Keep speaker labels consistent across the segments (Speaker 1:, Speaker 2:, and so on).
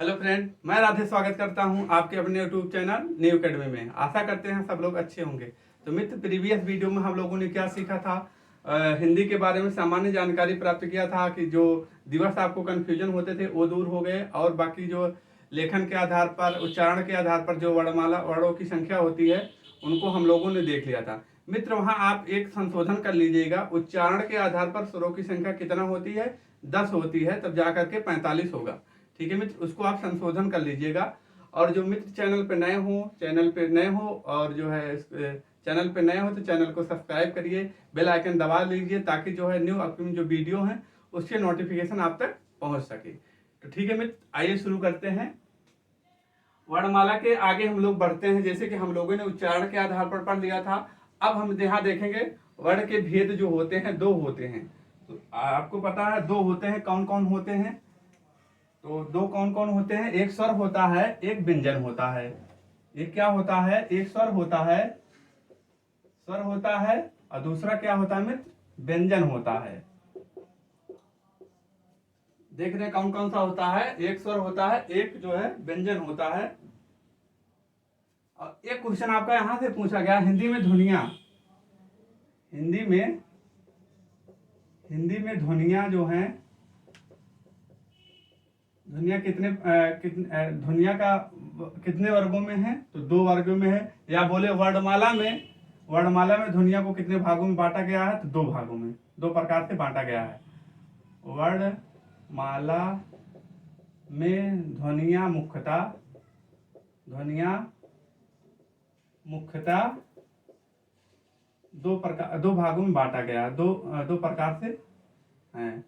Speaker 1: Hello friend, मैं राधे स्वागत करता हूं आपके अपने यूट्यूब चैनल न्यू अकेडमी में। आशा करते हैं सब लोग अच्छे होंगे। तो मित्र, प्रीवियस वीडियो में हम लोगों ने क्या सीखा था? हिंदी के बारे में सामान्य जानकारी प्राप्त किया था कि जो दिवस आपको कन्फ्यूजन होते थे वो दूर हो गए, और बाकी जो लेखन के आधार पर, उच्चारण के आधार पर जो वर्णमाला वर्णों की संख्या होती है उनको हम लोगों ने देख लिया था। मित्र, वहाँ आप एक संशोधन कर लीजिएगा। उच्चारण के आधार पर स्वरों की संख्या कितना होती है? 10 होती है, तब जाकर के 45 होगा। ठीक है मित्र, उसको आप संशोधन कर लीजिएगा। और जो मित्र चैनल पे नए हो और जो है चैनल पे नए हो तो चैनल को सब्सक्राइब करिए, बेल आइकन दबा लीजिए, ताकि जो है न्यू अपकमिंग जो वीडियो है उसके नोटिफिकेशन आप तक पहुंच सके। तो ठीक है मित्र, आइए शुरू करते हैं। वर्णमाला के आगे हम लोग बढ़ते हैं। जैसे कि हम लोगों ने उच्चारण के आधार पर पढ़ लिया था, अब हम यहाँ देखेंगे वर्ण के भेद जो होते हैं, दो होते हैं। तो आपको पता है दो होते हैं, कौन कौन होते हैं? तो दो कौन कौन होते हैं? एक स्वर होता है, एक व्यंजन होता है। एक क्या होता है? एक स्वर होता है, और दूसरा क्या होता है मित्र? व्यंजन होता है। देख रहे हैं कौन कौन सा होता है? एक स्वर होता है, एक जो है व्यंजन होता है। और एक क्वेश्चन आपका यहां से पूछा गया, हिंदी में ध्वनियां, हिंदी में ध्वनियां जो हैं, ध्वनिया ध्वनिया का कितने वर्गों में है? तो 2 वर्गों में है। या बोले वर्णमाला में ध्वनिया को कितने भागों में बांटा गया है? तो 2 भागों में, 2 प्रकार से बांटा गया है। वर्णमाला में ध्वनिया मुख्यतः 2 भागों में बांटा गया है। दो प्रकार से हैं,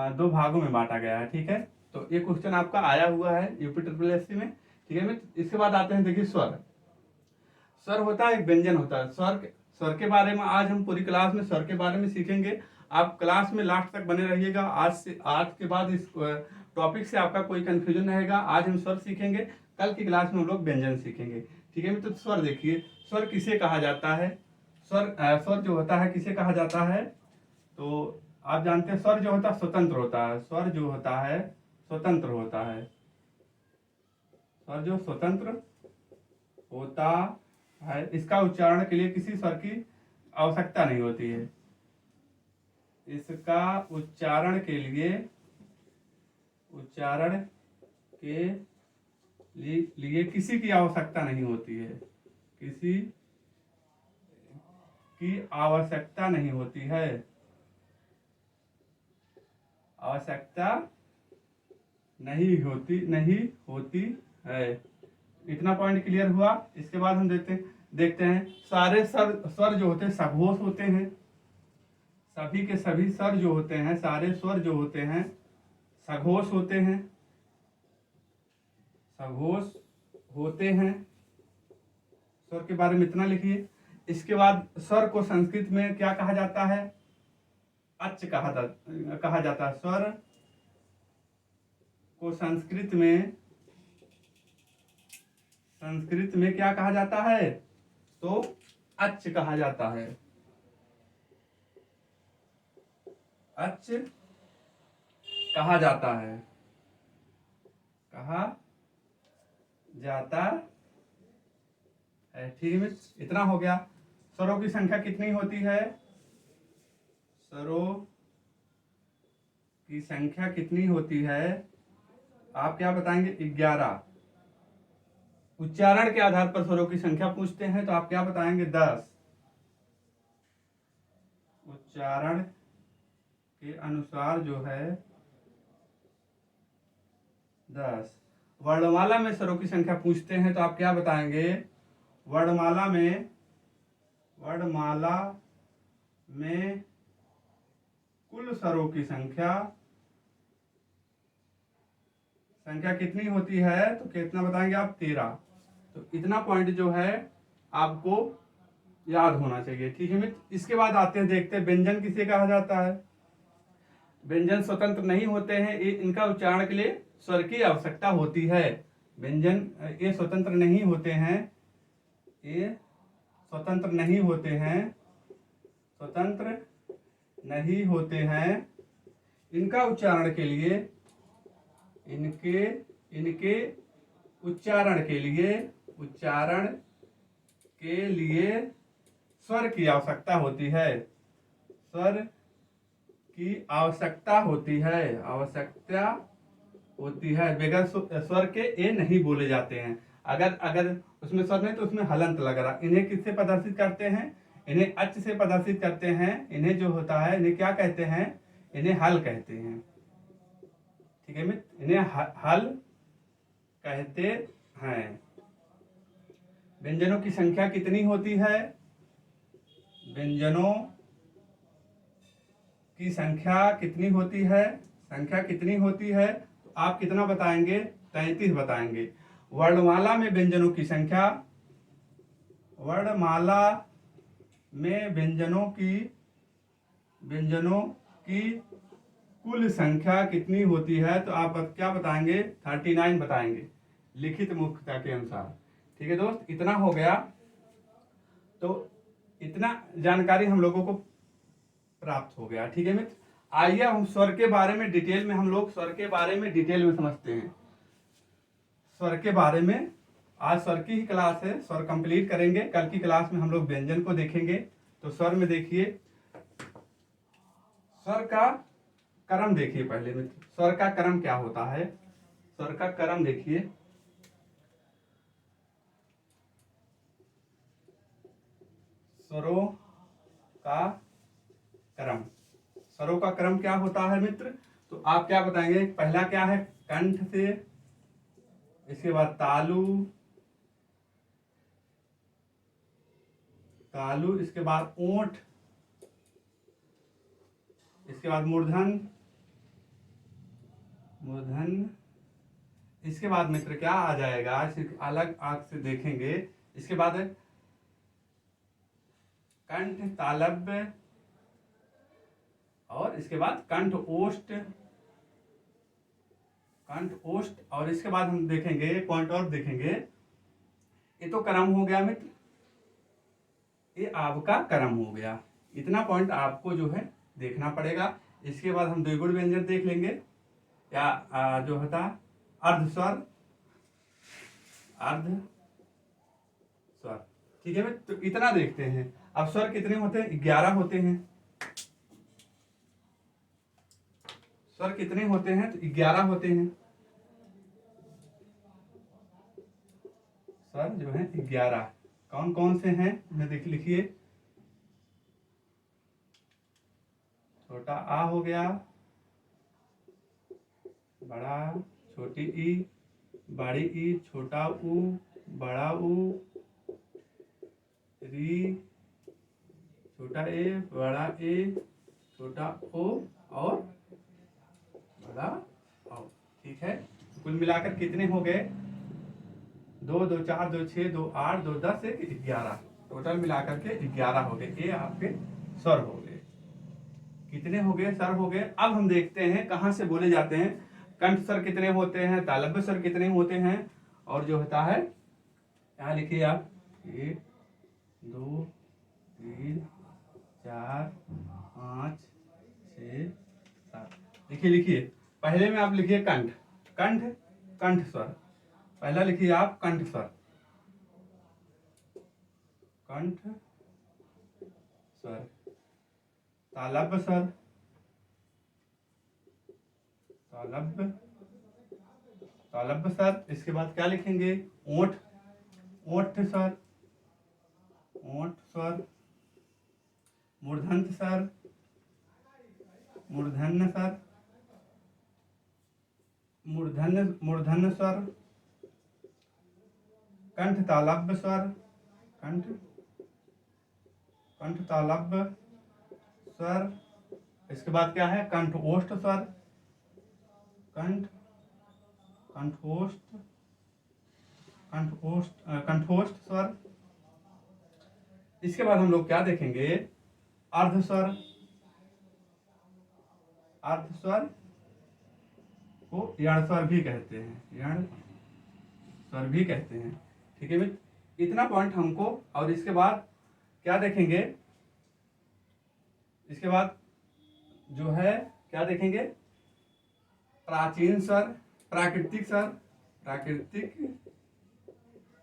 Speaker 1: 2 भागों में बांटा गया है। ठीक है, तो ये क्वेश्चन आपका आया हुआ है यूपी ट्रिपल एससी में। ठीक है मित्र, इसके बाद आते हैं, देखिए स्वर होता है, एक व्यंजन होता है। स्वर के बारे में आज हम पूरी क्लास में स्वर के बारे में सीखेंगे। आप क्लास में लास्ट तक बने रहिएगा। आज के बाद इस टॉपिक से आपका कोई कंफ्यूजन रहेगा। आज हम स्वर सीखेंगे, कल की क्लास में हम लोग व्यंजन सीखेंगे। ठीक है मित्र, स्वर देखिए, स्वर किसे कहा जाता है? स्वर जो होता है किसे कहा जाता है? तो आप जानते हैं स्वर जो होता है स्वतंत्र होता है। स्वर जो होता है स्वतंत्र होता है। स्वर जो स्वतंत्र होता है, इसका उच्चारण के लिए किसी स्वर की आवश्यकता नहीं होती है। इसका उच्चारण के लिए किसी की आवश्यकता नहीं होती है। किसी की आवश्यकता नहीं होती है। आवश्यकता नहीं होती है। इतना पॉइंट क्लियर हुआ। इसके बाद हम देखते हैं सारे स्वर जो होते हैं सघोष होते हैं। सभी के सभी स्वर जो होते हैं, सारे स्वर जो होते हैं सघोष होते हैं। स्वर के बारे में इतना लिखिए। इसके बाद स्वर को संस्कृत में क्या कहा जाता है? अच्च कहा जाता है। स्वर को संस्कृत में क्या कहा जाता है? तो अच्च कहा जाता है। अच्च कहा जाता है। ठीक है मित्र, इतना हो गया। स्वरों की संख्या कितनी होती है? स्वरों की संख्या कितनी होती है? आप क्या बताएंगे? 11। उच्चारण के आधार पर स्वरों की संख्या पूछते हैं तो आप क्या बताएंगे? 10। उच्चारण के अनुसार जो है 10। वर्णमाला में स्वरों की संख्या पूछते हैं तो आप क्या बताएंगे? वर्णमाला में कुल स्वरों की संख्या कितनी होती है? तो कितना बताएंगे आप? 13। तो इतना पॉइंट जो है आपको याद होना चाहिए। ठीक है मित्र, इसके बाद आते हैं, देखते हैं व्यंजन किसे कहा जाता है। व्यंजन स्वतंत्र नहीं होते हैं, इनका उच्चारण के लिए स्वर की आवश्यकता होती है। व्यंजन ये स्वतंत्र नहीं होते हैं, इनका उच्चारण के लिए इनके इनके उच्चारण के लिए स्वर की आवश्यकता होती है। स्वर की आवश्यकता होती है। बगैर स्वर के ये नहीं बोले जाते हैं। अगर उसमें स्वर नहीं तो उसमें हलंत लग रहा। इन्हें किससे प्रदर्शित करते हैं? इन्हें अच से प्रदर्शित करते हैं। इन्हें जो होता है, इन्हें क्या कहते हैं? इन्हें हल कहते हैं। ठीक है मित्र, इन्हें हल कहते हैं। व्यंजनों की संख्या कितनी होती है? व्यंजनों की संख्या कितनी होती है? तो आप कितना बताएंगे? 33 बताएंगे। वर्णमाला में व्यंजनों की कुल संख्या कितनी होती है? तो आप क्या बताएंगे? 39 बताएंगे लिखित मुख्यता के अनुसार। ठीक है दोस्त, इतना हो गया। तो इतना जानकारी हम लोगों को प्राप्त हो गया। ठीक है मित्र, आइए हम स्वर के बारे में डिटेल में समझते हैं। स्वर के बारे में आज स्वर की ही क्लास है, स्वर कंप्लीट करेंगे। कल की क्लास में हम लोग व्यंजन को देखेंगे। तो स्वर में देखिए, स्वर का क्रम देखिए। पहले मित्र, स्वर का क्रम क्या होता है? स्वर का क्रम देखिए। स्वरों का क्रम क्या होता है मित्र? तो आप क्या बताएंगे? पहला क्या है? कंठ से, इसके बाद तालु, इसके बाद ओंठ, इसके बाद मूर्धन, इसके बाद मित्र क्या आ जाएगा? अलग आंख से देखेंगे। इसके बाद है कंठ तालव्य, और इसके बाद कंठ ओष्ठ, और इसके बाद हम देखेंगे पॉइंट और देखेंगे। ये तो क्रम हो गया मित्र, ये आपका क्रम हो गया। इतना पॉइंट आपको जो है देखना पड़ेगा। इसके बाद हम द्विगुण व्यंजन देख लेंगे, या जो होता अर्ध स्वर। ठीक है मित्र, तो इतना देखते हैं। अब स्वर कितने होते हैं? 11 होते हैं। स्वर कितने होते हैं? तो 11 होते हैं। स्वर जो है 11 कौन कौन से हैं? लिखिए। छोटा आ हो गया, बड़ा, छोटी ई, बड़ी ई, छोटा ऊ, बड़ा ऊ, री, छोटा ए, बड़ा ए, छोटा ओ और बड़ा ओ। ठीक है, कुल मिलाकर कितने हो गए? 2 2 4 2 6 2 8 2 10 11। टोटल मिलाकर के 11 हो गए। ये आपके स्वर हो गए। कितने हो गए? स्वर हो गए। अब हम देखते हैं कहाँ से बोले जाते हैं। कंठ स्वर कितने होते हैं? तालव्य स्वर कितने होते हैं? और जो होता है, यहाँ लिखिए आप, 1 2 3 4 5 6 7। लिखिए। पहले में आप लिखिए कंठ स्वर। पहला लिखिए आप कंठ स्वर, तालव्य स्वर, इसके बाद क्या लिखेंगे? ओंठ स्वर, मूर्धन्य स्वर, मूर्धन्य स्वर, कंठ तालव्य स्वर, कंठ तालव्य स्वर। इसके बाद क्या है? कंठोष्ठ स्वर, कंठोष्ठ स्वर। इसके बाद हम लोग क्या देखेंगे? अर्ध स्वर को यण स्वर भी कहते हैं। ठीक है मित्र, इतना पॉइंट हमको। और इसके बाद क्या देखेंगे? इसके बाद जो है क्या देखेंगे? प्राचीन स्वर, प्राकृतिक स्वर,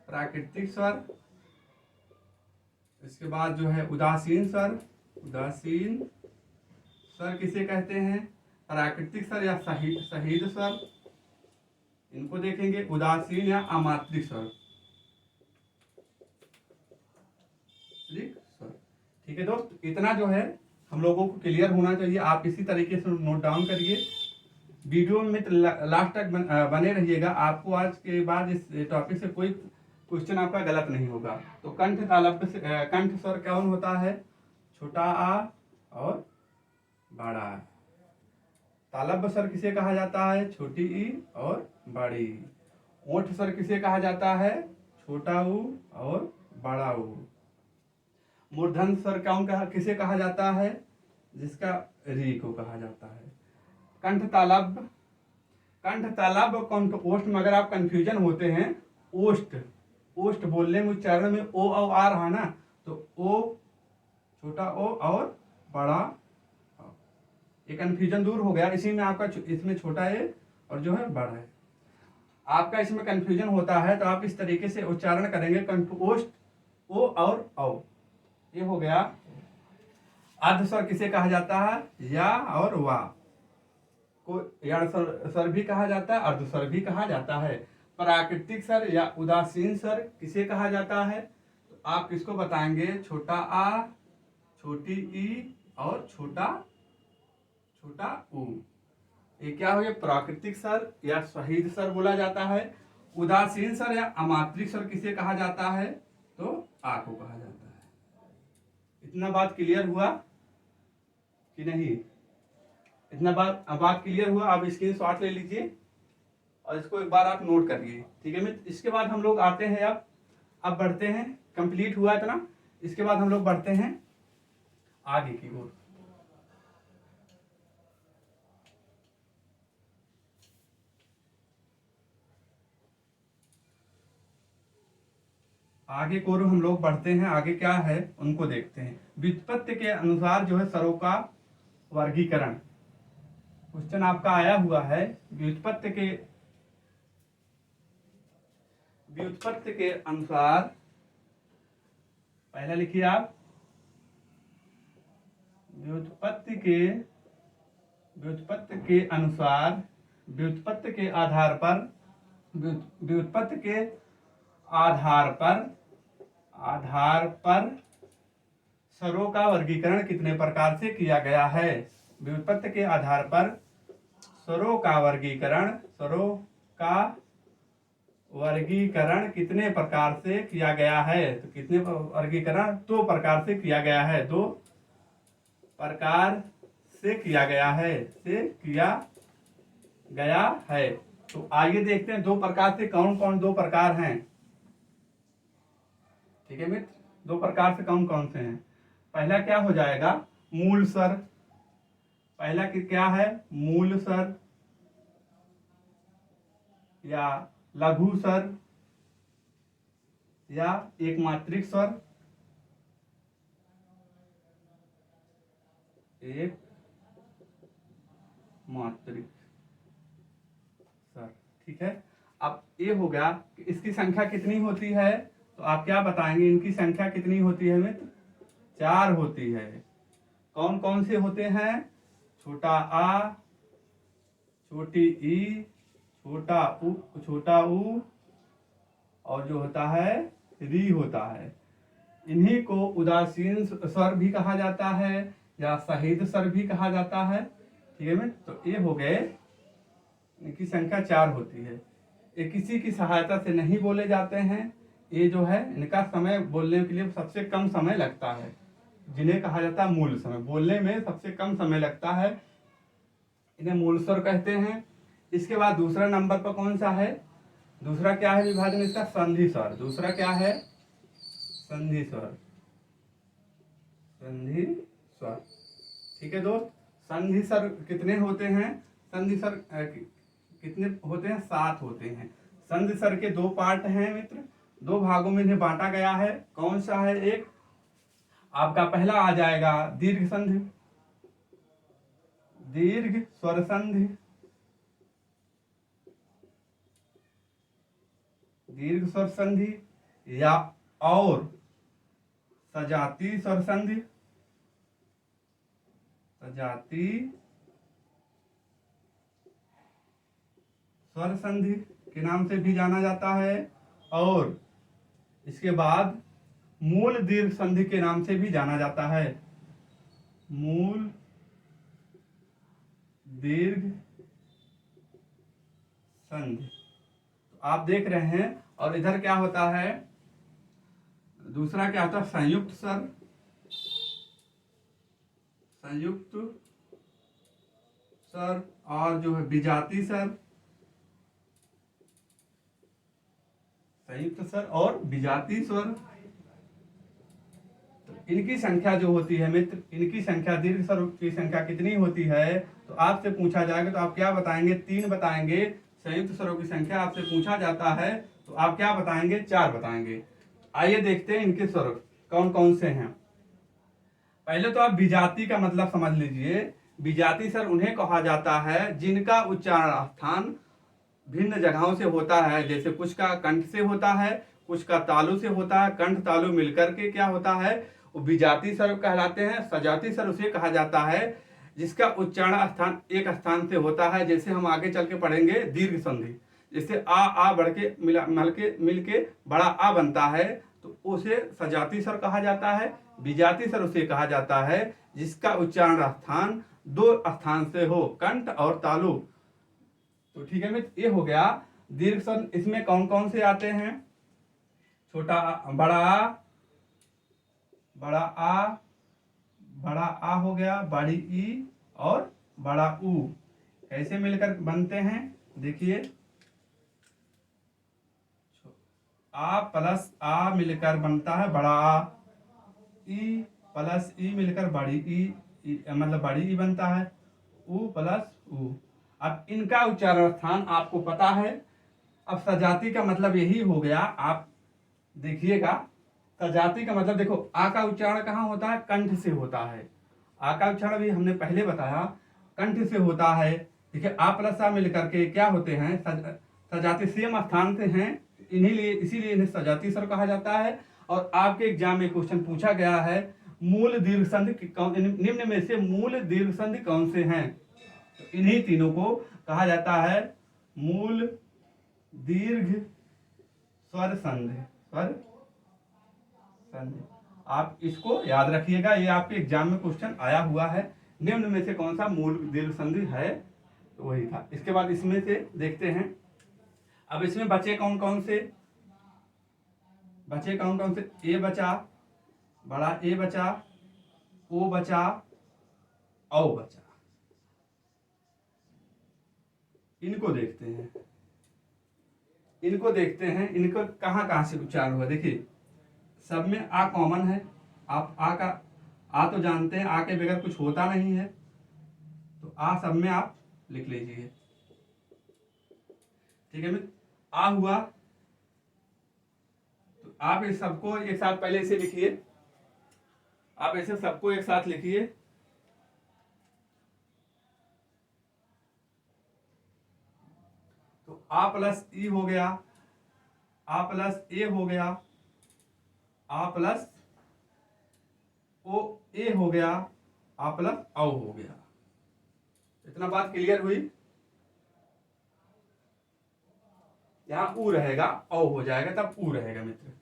Speaker 1: प्राकृतिक स्वर। इसके बाद जो है उदासीन स्वर, उदासीन स्वर किसे कहते हैं? प्राकृतिक स्वर या शहीद स्वर, इनको देखेंगे। उदासीन या अमात्रिक स्वर, ठीक है दोस्त। इतना जो है हम लोगों को क्लियर होना चाहिए। आप इसी तरीके से नोट डाउन करिए। वीडियो में लास्ट तक बने रहिएगा। आपको आज के बाद इस टॉपिक से कोई क्वेश्चन आपका गलत नहीं होगा। तो कंठ तालव्य से कंठ स्वर कौन होता है? छोटा आ और बड़ा आ। तालव्य स्वर किसे कहा जाता है? छोटी ई और बड़ी। ओठ स्वर किसे कहा जाता है? छोटा ऊ और बड़ा ऊ। मूर्धन्य स्वर किसे कहा जाता है? जिसका री को कहा जाता है। कंठ तालव्य, कंठ ओष्ठ में अगर आप कंफ्यूजन होते हैं, ओष्ठ बोलने में उच्चारण में ओ और आ रहा ना, तो ओ, छोटा ओ और बड़ा, ये कंफ्यूजन दूर हो गया। इसी में आपका इसमें छोटा ए और जो है बड़ा है। आपका इसमें कंफ्यूजन होता है तो आप इस तरीके से उच्चारण करेंगे। कंठोष्ठ ओ और औ, ये हो गया। अर्ध स्वर किसे कहा जाता है? या और वा को यण स्वर भी कहा जाता है, अर्ध स्वर भी कहा जाता है। प्राकृतिक स्वर या उदासीन स्वर किसे कहा जाता है? तो आप किसको बताएंगे? छोटा आ, छोटी ई और छोटा ऊ। ये क्या हो गया? प्राकृतिक स्वर या शहीद स्वर बोला जाता है। उदासीन स्वर या अमात्रिक स्वर किसे कहा जाता है? तो आ को कहा जाता है। इतना बात क्लियर हुआ कि नहीं? इतना बात क्लियर हुआ? आप स्क्रीनशॉट ले लीजिए और इसको एक बार आप नोट करिए, ठीक है मित्र। इसके बाद हम लोग आते हैं, अब बढ़ते हैं। कंप्लीट हुआ इतना। इसके बाद हम लोग बढ़ते हैं आगे की ओर। आगे की ओर हम लोग बढ़ते हैं। आगे क्या है उनको देखते हैं। व्युत्पत्ति के अनुसार जो है स्वरों का वर्गीकरण, क्वेश्चन आपका आया हुआ है। व्युत्पत्ति के अनुसार, पहले लिखिए आप, व्युत्पत्ति के अनुसार, व्युत्पत्ति के आधार पर स्वरों का वर्गीकरण कितने प्रकार से किया गया है? व्युत्पत्ति के आधार पर स्वरों का वर्गीकरण कितने प्रकार से किया गया है? तो कितने वर्गीकरण? 2 प्रकार से किया गया है। 2 प्रकार से किया गया है। तो आइए देखते हैं 2 प्रकार से कौन कौन 2 प्रकार हैं। ठीक है मित्र, 2 प्रकार से कौन कौन से हैं? पहला क्या हो जाएगा? मूल स्वर। पहला क्या है? मूल स्वर या लघु स्वर या एकमात्रिक स्वर। एक मात्रिक स्वर, ठीक है। अब ये हो गया कि इसकी संख्या कितनी होती है? तो आप क्या बताएंगे? इनकी संख्या कितनी होती है मित्र? 4 होती है। कौन कौन से होते हैं? छोटा आ, छोटी ई, छोटा ऊ और जो होता है री होता है। इन्हीं को उदासीन स्वर भी कहा जाता है या शहीद स्वर भी कहा जाता है, ठीक है मित्र। तो ये हो गए, इनकी संख्या 4 होती है। ये किसी की सहायता से नहीं बोले जाते हैं। ये जो है इनका समय बोलने के लिए सबसे कम समय लगता है, जिन्हें कहा जाता है मूल समय। बोलने में सबसे कम समय लगता है, इन्हें मूल स्वर कहते हैं। इसके बाद दूसरा नंबर पर कौन सा है? दूसरा क्या है विभाजन इसका? संधि स्वर। दूसरा क्या है? संधि स्वर। ठीक है दोस्त। संधि स्वर कितने होते हैं? संधि स्वर कितने होते हैं? 7 होते हैं। संधि स्वर के 2 पार्ट हैं मित्र, 2 भागों में इन्हें बांटा गया है। कौन सा है? एक आपका पहला आ जाएगा दीर्घ संधि, दीर्घ स्वर संधि। दीर्घ स्वर संधि या और सजाती स्वर संधि, सजाती स्वर संधि के नाम से भी जाना जाता है, और इसके बाद मूल दीर्घ संधि के नाम से भी जाना जाता है। मूल दीर्घ संधि तो आप देख रहे हैं। और इधर क्या होता है, दूसरा क्या होता है, संयुक्त स्वर, संयुक्त स्वर, और जो है विजाती स्वर, संयुक्त स्वर और विजाती स्वर। तो इनकी संख्या जो होती है मित्र, इनकी संख्या दीर्घ स्वर की संख्या कितनी होती है, तो आपसे पूछा जाएगा तो आप क्या बताएंगे, 3 बताएंगे। संयुक्त स्वरों की संख्या आपसे पूछा जाता है तो आप क्या बताएंगे, 4 बताएंगे। आइए देखते हैं इनके स्वर कौन कौन से हैं। पहले तो आप विजाती का मतलब समझ लीजिए। विजाती स्वर उन्हें कहा जाता है जिनका उच्चारण स्थान भिन्न जगहों से होता है। जैसे कुछ का कंठ से होता है, कुछ का तालु से होता है, कंठ तालु मिलकर के क्या होता है, वो विजाती स्वर कहलाते हैं। सजाती स्वर उसे कहा जाता है जिसका उच्चारण स्थान एक स्थान से होता है। जैसे हम आगे चल के पढ़ेंगे दीर्घ संधि, जैसे आ बढ़ के मिल के बड़ा आ बनता है, तो उसे सजाती स्वर कहा जाता है। विजाती स्वर उसे कहा जाता है जिसका उच्चारण स्थान 2 स्थान से हो, कंठ और तालु। तो ठीक है मित्र, ये हो गया दीर्घ स्वर। इसमें कौन कौन से आते हैं, छोटा बड़ा आ, बड़ा आ, बड़ा आ हो गया, बड़ी ई और बड़ा ऊ कैसे मिलकर बनते हैं, देखिए आ प्लस आ मिलकर बनता है बड़ा आ, ई प्लस ई मिलकर बड़ी ई, मतलब बड़ी ई बनता है, ऊ प्लस ऊ। अब इनका उच्चारण स्थान आपको पता है। अब सजाती का मतलब यही हो गया, आप देखिएगा सजाती का मतलब देखो, आ का उच्चारण कहाँ होता है, कंठ से होता है। आ का उच्चारण भी हमने पहले बताया कंठ से होता है। देखिए आ प्लस आ मिलकर के क्या होते हैं, सजाती सेम स्थान से हैं, इसीलिए इन्हें सजाती स्वर कहा जाता है। और आपके एग्जाम में क्वेश्चन पूछा गया है, मूल दीर्घ संधि निम्न में से मूल दीर्घ संधि कौन से हैं, तो इन्हीं तीनों को कहा जाता है मूल दीर्घ स्वर संधि, स्वर संधि। आप इसको याद रखिएगा, ये आपके एग्जाम में क्वेश्चन आया हुआ है। निम्न में से कौन सा मूल दीर्घ संधि है, तो वही था। इसके बाद इसमें से देखते हैं, अब इसमें बचे कौन कौन से, बचे कौन कौन से, ए बचा, बड़ा ए बचा, ओ बचा, औ बचा। इनको देखते हैं, इनको देखते हैं, इनको कहां कहां से उच्चारण हुआ। देखिए सब में आ कॉमन है, आप आ का आ तो जानते हैं, आ के बगैर कुछ होता नहीं है, तो आ सब में आप लिख लीजिए। ठीक है मित्र, आ हुआ, तो आप इस सबको एक साथ पहले इसे लिखिए, आप ऐसे सबको एक साथ लिखिए। तो आ प्लस ई हो गया, आ प्लस ए हो गया, आ प्लस ओ ए हो गया, आ प्लस औ हो गया। इतना बात क्लियर हुई। यहां ऊ रहेगा, औ हो जाएगा, तब ऊ रहेगा मित्र।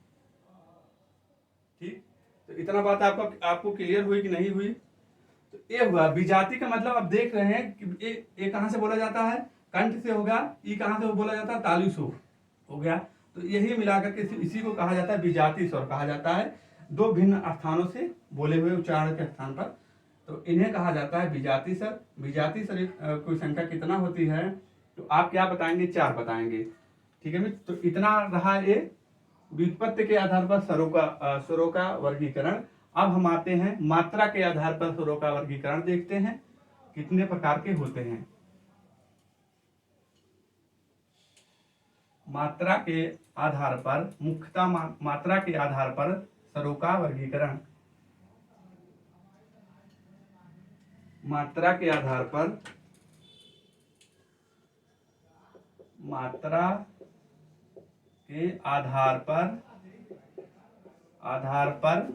Speaker 1: ठीक, तो इतना बात आपको क्लियर हुई कि नहीं हुई। तो ए हुआ विजाति का मतलब, अब देख रहे हैं कि ए कहां से बोला जाता है, कंठ से होगा, ई कहां से बोला जाता है, तालु से हो गया। तो यही मिलाकर के इसी को कहा जाता है विजाति स्वर कहा जाता है, 2 भिन्न स्थानों से बोले हुए उच्चारण के स्थान पर, तो इन्हें कहा जाता है विजाति स्वर। विजाति स्वर की संख्या कितना होती है, तो आप क्या बताएंगे, 4 बताएंगे। ठीक है मित्र, तो इतना रहा ये व्युत्पत्ति के आधार पर स्वरों का वर्गीकरण। अब हम आते हैं मात्रा के आधार पर स्वरों का वर्गीकरण, देखते हैं कितने प्रकार के होते हैं। मात्रा के आधार पर, मुख्यतः मात्रा के आधार पर स्वरों का वर्गीकरण। मात्रा के आधार पर, मात्रा के आधार पर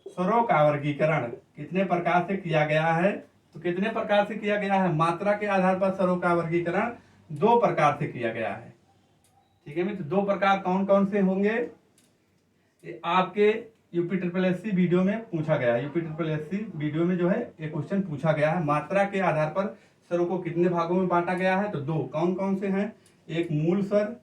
Speaker 1: स्वरों का वर्गीकरण कितने प्रकार से किया गया है? तो कितने प्रकार से किया गया है? मात्रा के आधार पर स्वरों का वर्गीकरण 2 प्रकार से किया गया है। ठीक है मित्र, 2 प्रकार कौन कौन से होंगे? ये आपके यूपी वीडियो में पूछा गया है। यूपी वीडियो में जो है ये क्वेश्चन पूछा गया है। मात्रा के आधार पर स्वरों को कितने भागों में बांटा गया है? तो 2। कौन कौन से हैं? एक मूल स्वर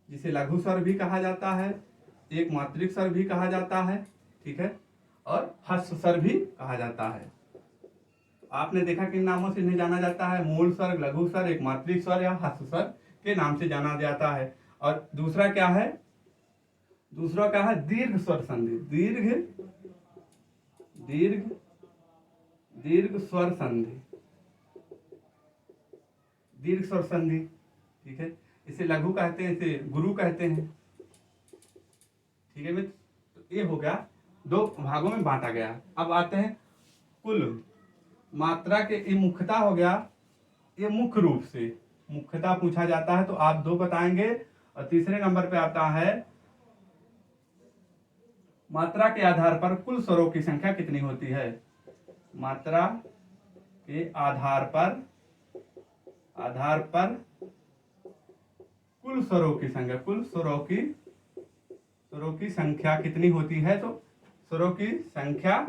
Speaker 1: जिसे लघु स्वर भी कहा जाता है, एक मात्रिक स्वर भी कहा जाता है, ठीक है, और ह्रस्व स्वर भी कहा जाता है। आपने देखा किन नामों से इन्हें जाना जाता है? मूल स्वर, लघु स्वर, एक मात्रिक स्वर या ह्रस्व स्वर के नाम से जाना जाता है। और दूसरा क्या है? दूसरा क्या है? दीर्घ स्वर संधि। दीर्घ स्वर संधि, दीर्घ स्वर संधि, ठीक है। इसे लघु कहते हैं, इसे गुरु कहते हैं, ठीक है मित्र। तो ये हो गया, 2 भागों में बांटा गया। अब आते हैं कुल मात्रा के। ये मुख्यता हो गया, ये मुख्य रूप से मुख्यता पूछा जाता है तो आप 2 बताएंगे। और तीसरे नंबर पे आता है मात्रा के आधार पर कुल स्वरों की संख्या कितनी होती है? मात्रा के आधार पर कुल स्वरों की संख्या, कुल स्वरों की संख्या कितनी होती है? तो स्वरों की संख्या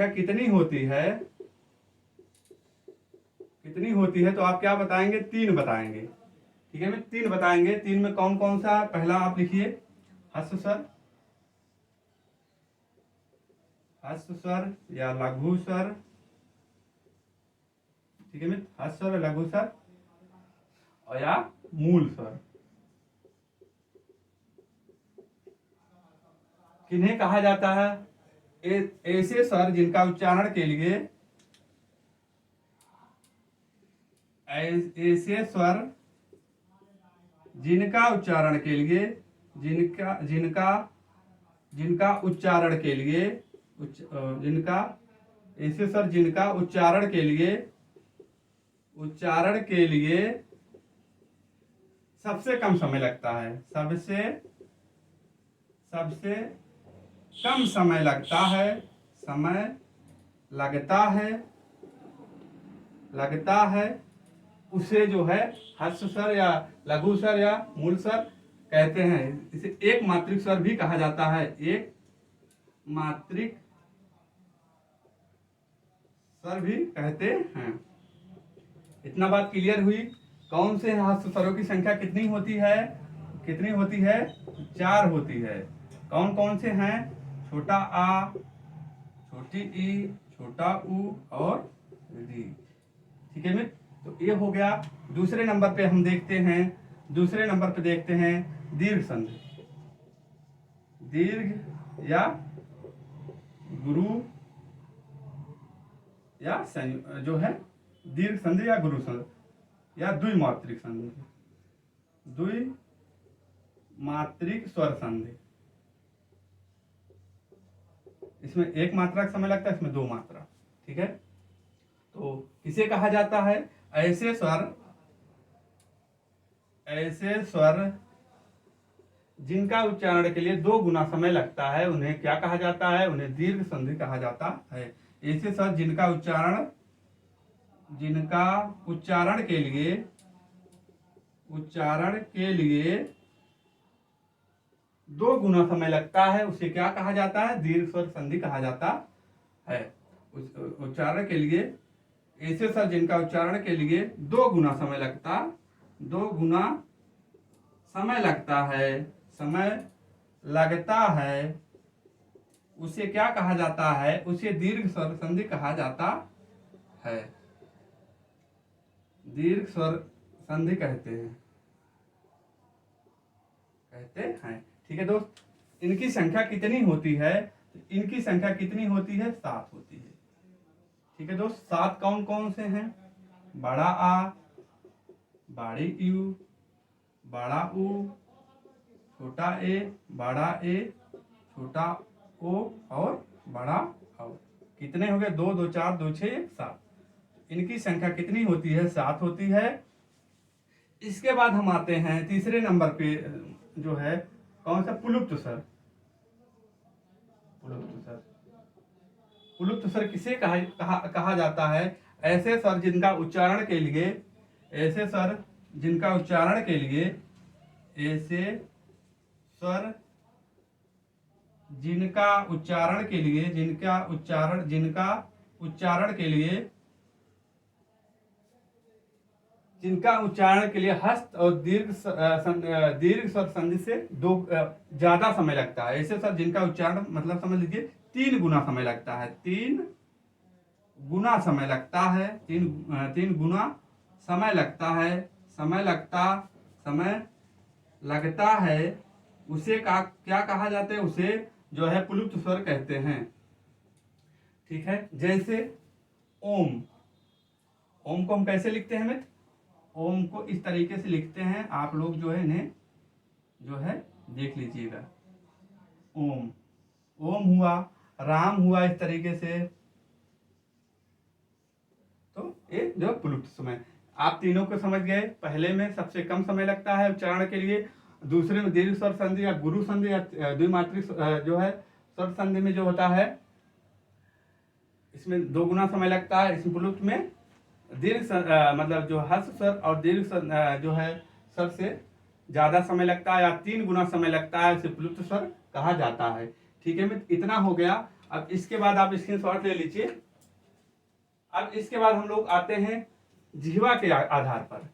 Speaker 1: कितनी होती है? तो आप क्या बताएंगे? 3 बताएंगे, ठीक है। मैं 3 बताएंगे। 3 में कौन कौन सा? पहला आप लिखिए ह्रस्व स्वर या लघु स्वर, ठीक है मित्र, ह्रस्व स्वर, लघु स्वर और या मूल स्वर। किन्हें कहा जाता है? ऐसे स्वर जिनका उच्चारण के लिए, ऐसे स्वर जिनका उच्चारण के लिए, जिनका उच्चारण के लिए, ऐसे स्वर जिनका उच्चारण के लिए सबसे कम समय लगता है, सबसे कम समय लगता है, उसे जो है ह्रस्व स्वर या लघु स्वर या मूल स्वर कहते हैं। इसे एक मात्रिक स्वर भी कहा जाता है, एक मात्रिक स्वर भी कहते हैं। इतना बात क्लियर हुई। कौन से ह्रस्व स्वरों की संख्या कितनी होती है? 4 होती है। कौन कौन से हैं? छोटा आ, छोटी ई, छोटा ऊ और री, ठीक है मित्र। तो ये हो गया। दूसरे नंबर पे हम देखते हैं दीर्घ संधि, दीर्घ या गुरु या जो है दीर्घ संधि या गुरु संधि या द्विमात्रिक संधि, द्विमात्रिक स्वर संधि। इसमें 1 मात्रा का समय लगता है, इसमें 2 मात्रा, ठीक है। तो किसे कहा जाता है? ऐसे स्वर जिनका उच्चारण के लिए 2 गुना समय लगता है, उन्हें क्या कहा जाता है? उन्हें दीर्घ संधि कहा जाता है। ऐसे स्वर जिनका उच्चारण के लिए 2 गुना समय लगता है, उसे क्या कहा जाता है? दीर्घ स्वर संधि कहा जाता है। उच्चारण के लिए, ऐसे स्वर जिनका उच्चारण के लिए 2 गुना समय लगता है, उसे क्या कहा जाता है? उसे दीर्घ स्वर संधि कहा जाता है, दीर्घ स्वर संधि कहते हैं, ठीक है दोस्त। इनकी संख्या कितनी होती है? इनकी संख्या कितनी होती है? 7 होती है, ठीक है दोस्त। 7 कौन कौन से हैं? बड़ा आ, बड़ी यू, बड़ा ऊ, छोटा ए, बड़ा ए, छोटा ओ और बड़ा औ। कितने हो गए? 2, 2, 4, 2, 6, 7। इनकी संख्या कितनी होती है? 7 होती है। इसके बाद हम आते हैं तीसरे नंबर पे, जो है कौन सा, पुलुप्त स्वर। पुलुप्त स्वर, पुलुप्त स्वर किसे कहा जाता है? ऐसे स्वर जिनका उच्चारण के लिए, ऐसे स्वर जिनका उच्चारण के लिए, ऐसे स्वर जिनका उच्चारण के लिए, जिनका उच्चारण के लिए हस्त और दीर्घ स्वर संधि से दो ज्यादा समय लगता है। ऐसे स्वर जिनका उच्चारण, मतलब समझ लीजिए 3 गुना समय लगता है, 3 गुना समय लगता है, 3 गुना समय लगता है, समय लगता है, उसे क्या कहा जाता है? उसे जो है पुलुप्त स्वर कहते हैं। ठीक है, जैसे ओम। ओम को हम कैसे लिखते हैं मित्र? ओम को इस तरीके से लिखते हैं, आप लोग जो है इन्हें जो है देख लीजिएगा। ओम, ओम हुआ, राम हुआ, इस तरीके से। तो ये जो पुलुप्त समय, आप तीनों को समझ गए। पहले में सबसे कम समय लगता है उच्चारण के लिए, दूसरे में दीर्घ स्वर संधि या गुरु संधि या द्विमात्रिक जो है स्वर संधि में जो होता है, इसमें 2 गुना समय लगता है। इसमें पुलुप्त में दीर्घ मतलब जो हर्ष स्वर और दीर्घ जो है स्वर से ज्यादा समय लगता है या 3 गुना समय लगता है, इसे पुलुप्त स्वर कहा जाता है। ठीक है मित्र, इतना हो गया। अब इसके बाद आप स्क्रीनशॉट ले लीजिए। अब इसके बाद हम लोग आते हैं जिह्वा के आधार पर।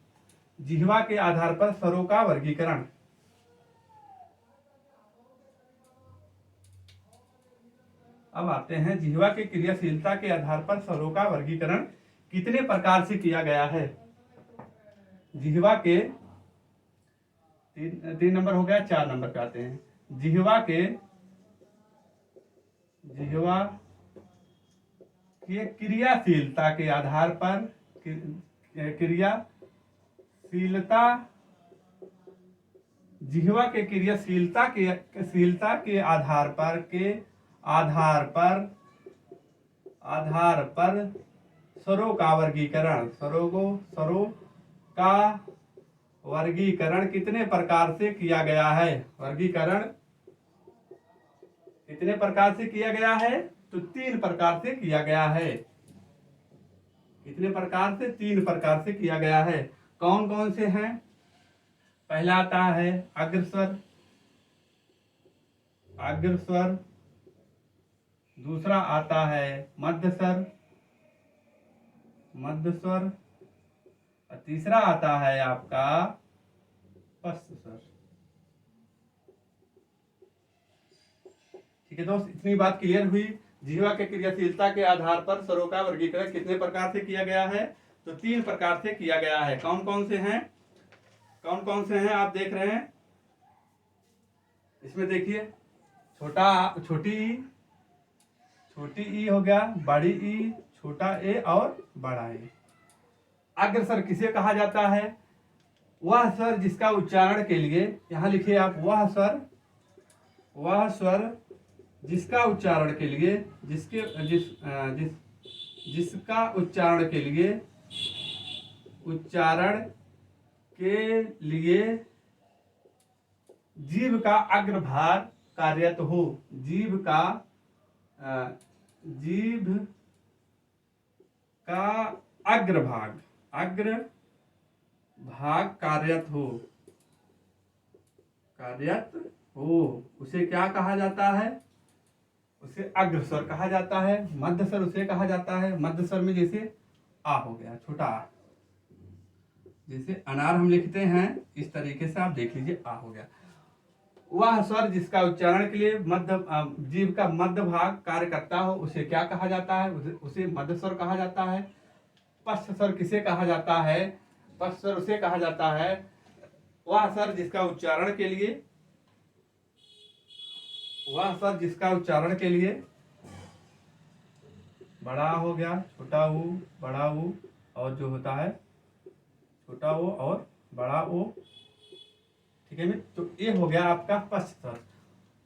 Speaker 1: जिह्वा के आधार पर स्वरों का वर्गीकरण। अब आते हैं जिह्वा की क्रियाशीलता के आधार पर स्वरों का वर्गीकरण कितने प्रकार से किया गया है। जिह्वा के 3 नंबर हो गया, 4 नंबर पे आते हैं। जिह्वा की क्रियाशीलता के आधार पर, जिह्वा के क्रियाशीलता के आधार पर स्वरों का वर्गीकरण कितने प्रकार से किया गया है? वर्गीकरण कितने प्रकार से किया गया है? तो 3 प्रकार से किया गया है। कितने प्रकार से? 3 प्रकार से किया गया है। कौन कौन से हैं? पहला आता है अग्रस्वर, दूसरा आता है मध्यस्वर, और तीसरा आता है आपका पश्च स्वर। ठीक है दोस्त, इतनी बात क्लियर हुई। जिह्वा के क्रियाशीलता के आधार पर स्वरों का वर्गीकरण कितने प्रकार से किया गया है? तो 3 प्रकार से किया गया है। कौन कौन से हैं? आप देख रहे हैं इसमें, देखिए छोटी ई हो गया, बड़ी ई, छोटा ए और बड़ा ए। अग्रस्वर किसे कहा जाता है? वह स्वर जिसका उच्चारण के लिए, यहां लिखिए आप, वह स्वर जिसका उच्चारण के लिए, जिसका उच्चारण के लिए जीभ का अग्रभाग कार्यरत हो। जीभ का अग्रभाग कार्यरत हो, उसे क्या कहा जाता है? उसे अग्रस्वर कहा जाता है। मध्यस्वर उसे कहा जाता है, मध्यस्वर में जैसे आ हो गया, छोटा आ, जैसे अनार हम लिखते हैं, इस तरीके से आप देख लीजिए, आ हो गया। वह स्वर जिसका उच्चारण के लिए जीभ का मध्य भाग कार्य करता हो, उसे क्या कहा जाता है? उसे मध्यस्वर कहा जाता है। पश्च स्वर किसे कहा जाता है? पश्च स्वर उसे कहा जाता है वह स्वर जिसका उच्चारण के लिए बड़ा हो गया, छोटा ऊ, बड़ा ऊ, और जो होता है छोटा ओ और बड़ा ओ। ठीक है, तो ये हो गया आपका पश्च स्वर।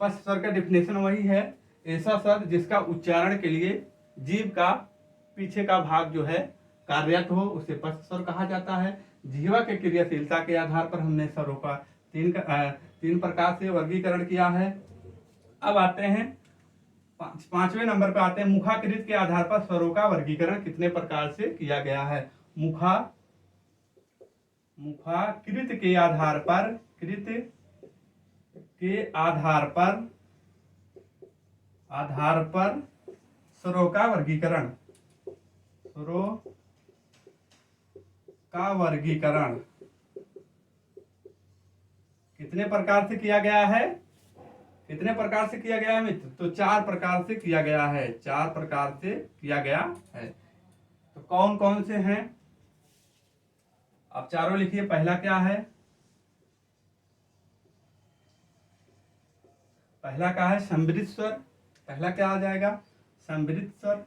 Speaker 1: पश्च स्वर का डिफिनेशन वही है, ऐसा स्वर जिसका उच्चारण के लिए जीभ का पीछे का भाग जो है कार्यरत हो, उसे पश्च स्वर कहा जाता है। जीवा के क्रियाशीलता के आधार पर हमने स्वरों का तीन प्रकार से वर्गीकरण किया है। अब आते हैं पांचवें नंबर पे आते हैं, मुखाकृत के आधार पर स्वरों का वर्गीकरण कितने प्रकार से किया गया है। मुखाकृत के आधार पर स्वरों का वर्गीकरण कितने प्रकार से किया गया है। कितने प्रकार से किया गया है मित्र? तो 4 प्रकार से किया गया है। 4 प्रकार से किया गया है। तो कौन कौन से हैं आप चारों लिखिए। पहला क्या है? पहला क्या है? सम्मिलित स्वर। पहला क्या आ जाएगा? सम्मिलित स्वर,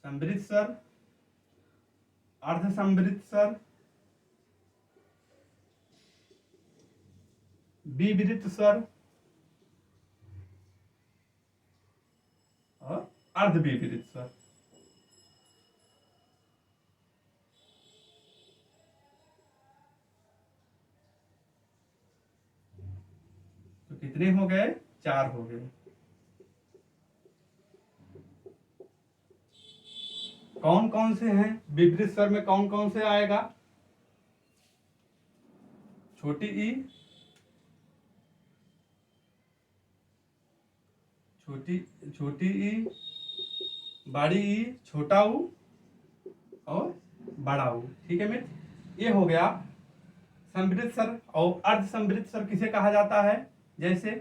Speaker 1: सम्मिलित स्वर, अर्ध सम्मिलित स्वर, विवृत स्वर और अर्धविवृत स्वर। तो कितने हो गए? 4 हो गए। कौन कौन से हैं? विवृत स्वर में कौन कौन से आएगा? छोटी ई, छोटी ई, बड़ी ई, छोटा ऊ और बड़ा ऊ। ठीक है मित्र, ये हो गया सम्मिलित स्वर। और अर्ध सम्मिलित स्वर किसे कहा जाता है? जैसे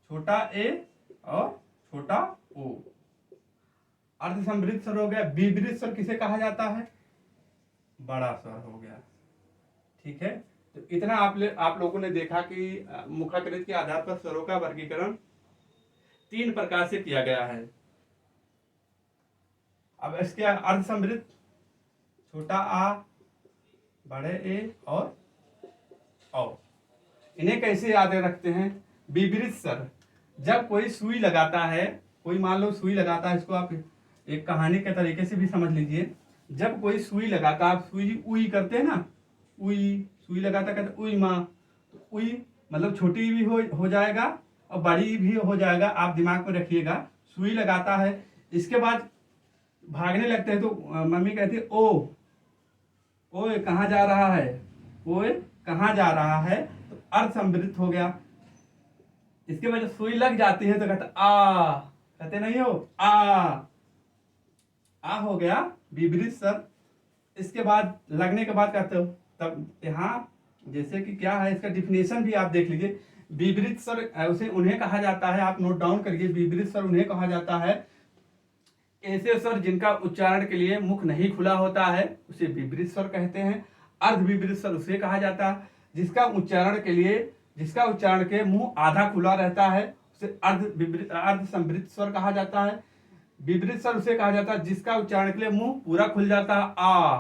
Speaker 1: छोटा ए और छोटा ओ। अर्ध सम्मिलित स्वर हो गया। विवृत स्वर किसे कहा जाता है? बड़ा स्वर हो गया। ठीक है, तो इतना आप लोगों ने देखा कि मुखाकृत के आधार पर स्वरों का वर्गीकरण 3 प्रकार से किया गया है। अब इसके अर्ध सम्मिलित, छोटा आ, बड़े ए और औ। इन्हें कैसे याद रखते हैं? विवृत स्वर, जब कोई सुई लगाता है, कोई मान लो सुई लगाता है, इसको आप एक कहानी के तरीके से भी समझ लीजिए। जब कोई सुई लगाता, आप सुई उई करते हैं ना, उई, सुई लगाता कहते उई माँ, तो उई मतलब छोटी भी हो जाएगा और बड़ी भी हो जाएगा। आप दिमाग में रखिएगा, सुई लगाता है, इसके बाद भागने लगते हैं तो मम्मी कहती है ओ, ओए कहाँ जा रहा है, ओए कहाँ जा रहा है, तो अर्ध सम्मिलित हो गया। इसके बाद जब सुई लग जाती है तो कहते आ, कहते नहीं हो आ हो गया विपरीत स्वर। इसके बाद लगने के बाद कहते हो, तब यहाँ जैसे कि क्या है, इसका डिफिनेशन भी आप देख लीजिए। विपरीत स्वर उसे उन्हें कहा जाता है, आप नोट डाउन करिए, विपरीत स्वर उन्हें कहा जाता है ऐसे स्वर जिनका उच्चारण के लिए मुख नहीं खुला होता है, उसे विपरीत स्वर कहते हैं। अर्ध विपरीत स्वर उसे कहा जाता है जिसका उच्चारण के मुंह आधा खुला रहता है, उसे अर्ध संवृत स्वर कहा जाता है। विपरीत स्वर उसे कहा जाता है जिसका उच्चारण के लिए मुंह पूरा खुल जाता है, आ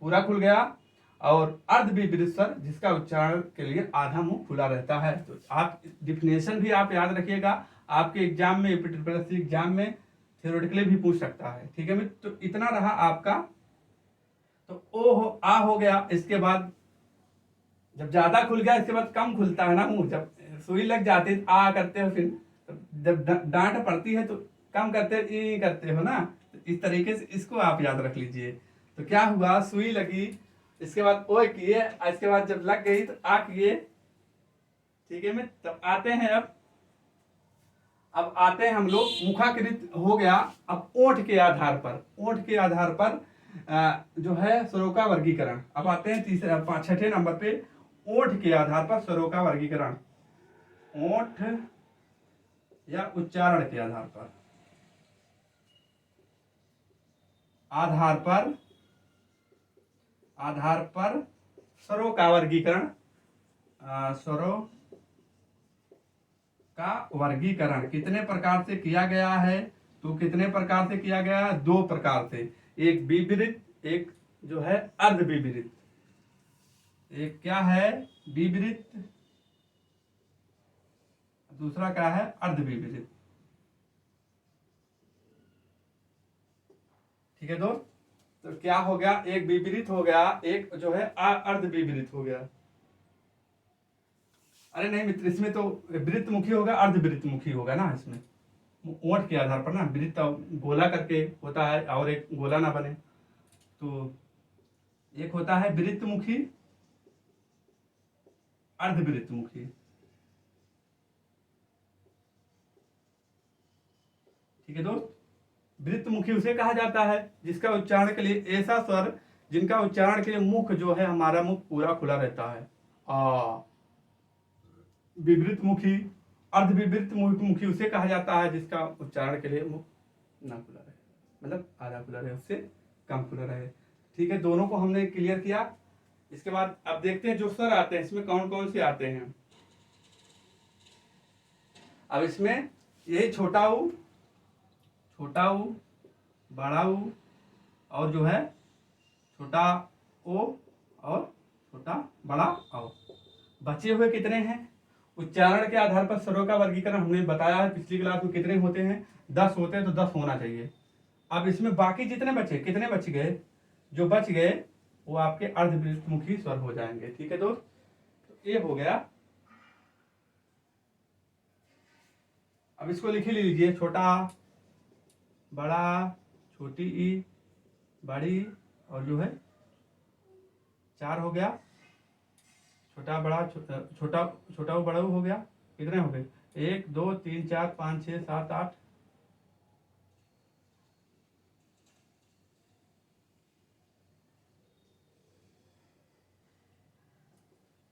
Speaker 1: पूरा खुल गया। और अर्ध विपरीत स्वर जिसका उच्चारण के लिए आधा मुंह खुला रहता है। तो आप डिफिनेशन भी आप याद रखिएगा, आपके एग्जाम में एग्जाम में थ्योरेटिकली भी पूछ सकता है। ठीक है मित्र, तो इतना रहा आपका। तो आ हो गया। इसके बाद जब ज्यादा खुल गया, इसके बाद कम खुलता है ना मुंह, जब सुई लग जाती है आ करते हो, फिर जब डांट पड़ती है तो कम करते ई करते हो ना, तो इस तरीके से इसको आप याद रख लीजिए। तो क्या हुआ, सुई लगी, इसके बाद ओ किए, इसके बाद जब लग गई तो आ किए। ठीक है मित्र, तब आते हैं अब आते हैं हम लोग, मुखाकृत हो गया। अब ओठ के आधार पर जो है स्वरों का वर्गीकरण। अब आते हैं छठे नंबर पे, ओठ के आधार पर स्वरों का वर्गीकरण। ओठ या उच्चारण के आधार पर स्वरों का वर्गीकरण। स्वरों का वर्गीकरण कितने प्रकार से किया गया है? तो कितने प्रकार से किया गया है? 2 प्रकार से, एक विपरीत, एक जो है अर्ध विपरीत। एक क्या है? विपरीत, दूसरा क्या है? अर्ध विपरीत। ठीक है दोस्त, तो क्या हो गया, एक विपरीत हो गया, एक जो है अर्ध विपरीत हो गया। अरे नहीं मित्र, इसमें तो वृत्तमुखी होगा, अर्ध वृत्तमुखी होगा ना, इसमें ओंठ के आधार पर ना, वृत्त गोला करके होता है और एक गोला ना बने, तो एक होता है वृत्तमुखी, अर्ध वृत्तमुखी। ठीक है दोस्त, वृत्तमुखी उसे कहा जाता है जिसका उच्चारण के लिए ऐसा स्वर जिनका उच्चारण के लिए मुख जो है, हमारा मुख पूरा खुला रहता है। आ विवृतमुखी, अर्ध विवृतमुखी उसे कहा जाता है जिसका उच्चारण के लिए मुख ना खुला रहे, मतलब आधा खुला रहे, उससे कम खुला रहे। ठीक है, दोनों को हमने क्लियर किया। इसके बाद अब देखते हैं जो स्वर आते हैं इसमें कौन कौन से आते हैं। अब इसमें यही छोटा ऊ, बड़ा ऊ और जो है छोटा ओ और छोटा बड़ा ओ। बचे हुए कितने हैं? उच्चारण के आधार पर स्वरों का वर्गीकरण हमने बताया है पिछली क्लास में, कितने होते हैं? 10 होते हैं, तो 10 होना चाहिए। अब इसमें बाकी जितने बचे, कितने बच गए? जो बच गए वो आपके अर्धवृत्तमुखी स्वर हो जाएंगे। ठीक है दोस्त, तो ये हो गया। अब इसको लिख ही लीजिए, छोटा, बड़ा, छोटी ई, बड़ी और जो है 4 हो गया, छोटा बड़ा छोटा बड़ा हो गया। कितने हो गए? 1 2 3 4 5 6 7 8।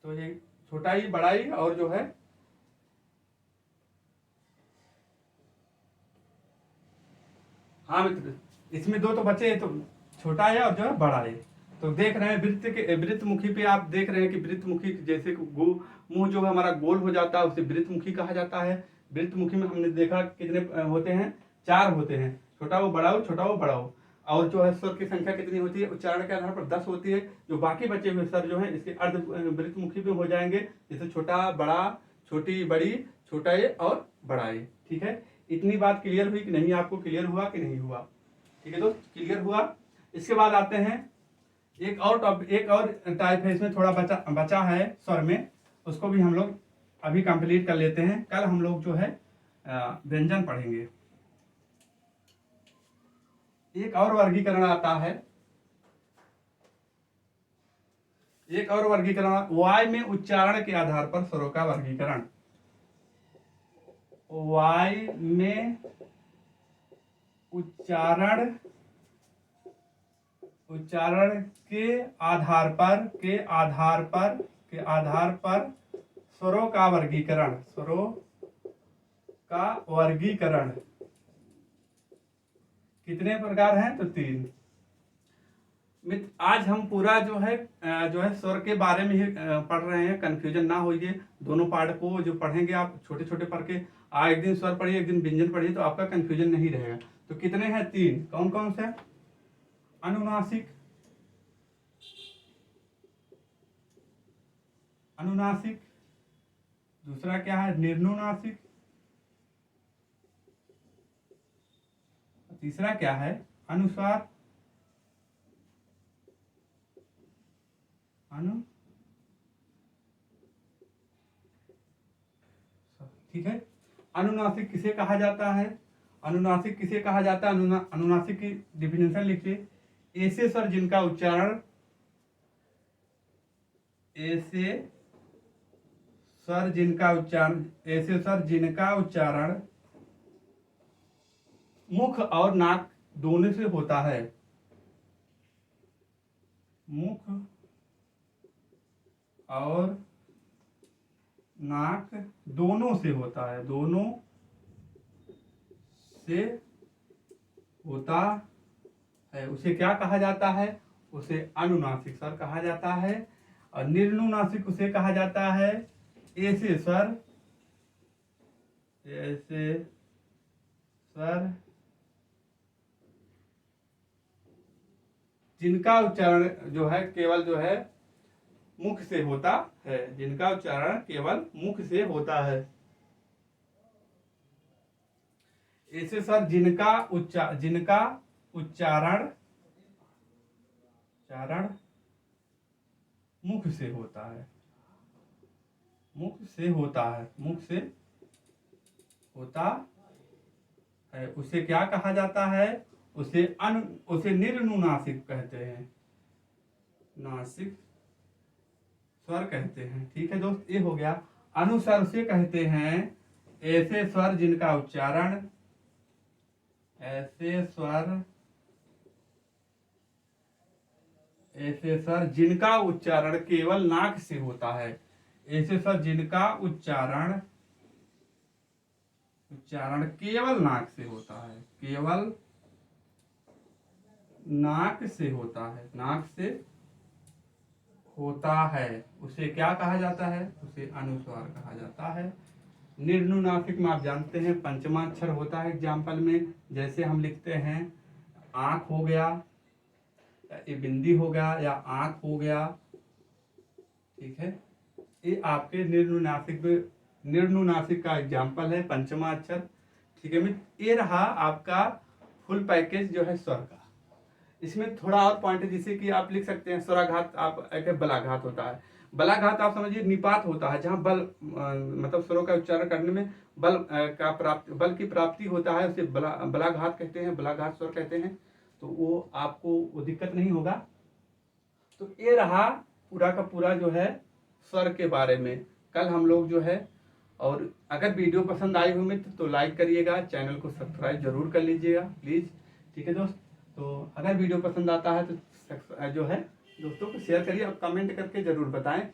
Speaker 1: तो ये छोटा ही, बड़ा ही और जो है हाँ मित्र, इसमें 2 तो बचे, तो छोटा है और जो है बड़ा है। तो देख रहे हैं वृत्तमुखी पे आप देख रहे हैं कि वृत्तमुखी जैसे मुंह जो है हमारा गोल हो जाता है, उसे वृत्तमुखी कहा जाता है। वृत्तमुखी में हमने देखा कितने होते हैं? 4 होते हैं, छोटा वो बड़ा हो, छोटा वो बड़ा हो। और जो है स्वर की संख्या कितनी होती है? उच्चारण के आधार पर 10 होती है। जो बाकी बचे हुए स्वर जो है इसके अर्ध वृत्तमुखी में हो जाएंगे, जैसे छोटा, बड़ा, छोटी, बड़ी, छोटा ए और बड़ा ए। ठीक है, इतनी बात क्लियर हुई कि नहीं? आपको क्लियर हुआ कि नहीं हुआ? ठीक है दोस्त, क्लियर हुआ। इसके बाद आते हैं एक और टाइप है, इसमें थोड़ा बचा है स्वर में, उसको भी हम लोग अभी कंप्लीट कर लेते हैं। कल हम लोग जो है व्यंजन पढ़ेंगे। एक और वर्गीकरण आता है, एक और वर्गीकरण, वाय में उच्चारण के आधार पर स्वरों का वर्गीकरण। वाय में उच्चारण के आधार पर स्वरों का वर्गीकरण कितने प्रकार हैं? तो 3। मित्र, आज हम पूरा जो है स्वर के बारे में ही पढ़ रहे हैं, कंफ्यूजन ना होइए। दोनों पार्ट को जो पढ़ेंगे आप छोटे छोटे पढ़ के, एक दिन स्वर पढ़िए, एक दिन व्यंजन पढ़िए, तो आपका कंफ्यूजन नहीं रहेगा। तो कितने हैं? 3। कौन कौन से? अनुनासिक, दूसरा क्या है? निर्नुनासिक, तीसरा क्या है? अनुस्वार, ठीक है। अनुनासिक किसे कहा जाता है? अनुनासिक की डिफिनेशन लिखिए। ऐसे स्वर जिनका उच्चारण मुख और नाक दोनों से होता है। मुख और नाक दोनों से होता है, उसे क्या कहा जाता है? उसे अनुनासिक स्वर कहा जाता है। और निर्नुनासिक उसे कहा जाता है ऐसे स्वर जिनका उच्चारण जो है केवल जो है मुख से होता है, जिनका उच्चारण केवल मुख से होता है। ऐसे स्वर जिनका उच्चारण उच्चारण मुख से होता है, मुख से होता है, मुख से होता है, उसे क्या कहा जाता है? उसे निर्नुनासिक कहते हैं, नासिक स्वर कहते हैं। ठीक है दोस्त, ये हो गया। अनुस्वर उसे कहते हैं ऐसे स्वर जिनका उच्चारण, ऐसे स्वर जिनका उच्चारण केवल नाक से होता है, ऐसे स्वर जिनका उच्चारण केवल नाक से होता है, केवल नाक से होता है, नाक से होता है, उसे क्या कहा जाता है? उसे अनुस्वार कहा जाता है। निर्नुनासिक में आप जानते हैं पंचमा अक्षर होता है एग्जाम्पल में, जैसे हम लिखते हैं आंख हो गया, ये बिंदी हो गया या आंख हो गया। ठीक है, ये आपके निर्नुनासिक का एग्जाम्पल है, पंचमा अक्षर। ठीक है मित्र, ये रहा आपका फुल पैकेज जो है स्वर का। इसमें थोड़ा और पॉइंट है, जैसे कि आप लिख सकते हैं स्वराघात, आप एक बलाघात होता है। बलाघात आप समझिए निपात होता है, जहाँ बल मतलब स्वरों का उच्चारण करने में बल की प्राप्ति होता है, उसे बलाघात कहते हैं, बलाघात स्वर कहते हैं। तो वो आपको वो दिक्कत नहीं होगा। तो ये रहा पूरा का पूरा जो है स्वर के बारे में। कल हम लोग जो है, और अगर वीडियो पसंद आई हो मित्र तो लाइक करिएगा, चैनल को सब्सक्राइब जरूर कर लीजिएगा प्लीज। ठीक है दोस्त, तो अगर वीडियो पसंद आता है तो जो है दोस्तों को शेयर करिए और कमेंट करके जरूर बताएं।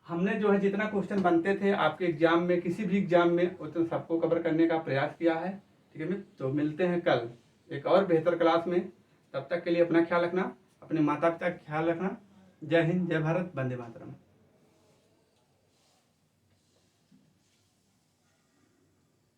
Speaker 1: हमने जो है जितना क्वेश्चन बनते थे आपके एग्जाम में, किसी भी एग्जाम में, उतना सबको कवर करने का प्रयास किया है। ठीक है मित्र, तो मिलते हैं कल एक और बेहतर क्लास में। तब तक के लिए अपना ख्याल रखना, अपने माता पिता का ख्याल रखना। जय हिंद, जय भारत, वंदे मातरम।